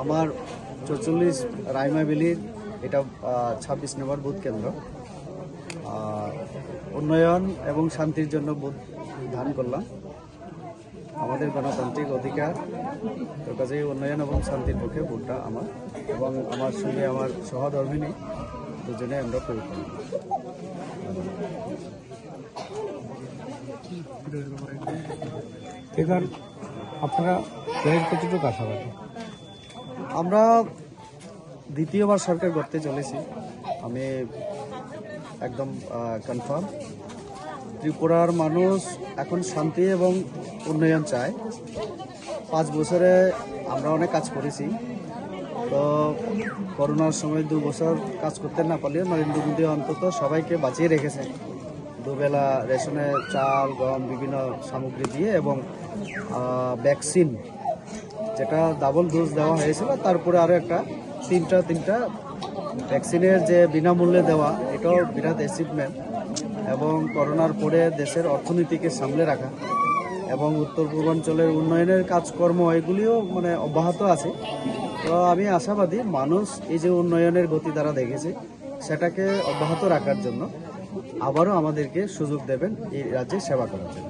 আমার ৪৪ রাইমাবিলির এটা ২৬ নম্বর বুথ কেন্দ্র। উন্নয়ন এবং শান্তির জন্য বুথ দান করলাম। আমাদের গণতান্ত্রিক অধিকার, তো কাজেই উন্নয়ন এবং শান্তির পক্ষে ভোটটা আমার এবং আমার সঙ্গে আমার সহধর্মিনী দুজনে আমরা প্রয়োগ করি। এবার আপনারা কতটুকু আশাবাদী? আমরা দ্বিতীয়বার সরকার করতে চলেছি, আমি একদম কনফার্ম। ত্রিপুরার মানুষ এখন শান্তি এবং উন্নয়ন চায়। 5 বছরে আমরা অনেক কাজ করেছি, তো করোনার সময় 2 বছর কাজ করতে না পারলেও নরেন্দ্র মোদী অন্তত সবাইকে বাঁচিয়ে রেখেছে। দুবেলা রেশনে চাল, গম, বিভিন্ন সামগ্রী দিয়ে এবং ভ্যাকসিন যেটা ডাবল ডোজ দেওয়া হয়েছিল, তারপরে আরও একটা তিনটা ভ্যাকসিনের যে বিনামূল্যে দেওয়া, এটাও বিরাট অ্যাচিভমেন্ট। এবং করোনার পরে দেশের অর্থনীতিকে সামলে রাখা এবং উত্তর পূর্বাঞ্চলের উন্নয়নের কাজকর্ম এগুলিও অব্যাহত আছে। তো আমি আশাবাদী মানুষ এই যে উন্নয়নের গতি দ্বারা দেখেছে, সেটাকে অব্যাহত রাখার জন্য আবারও আমাদেরকে সুযোগ দেবেন এই রাজ্যে সেবা করার জন্য।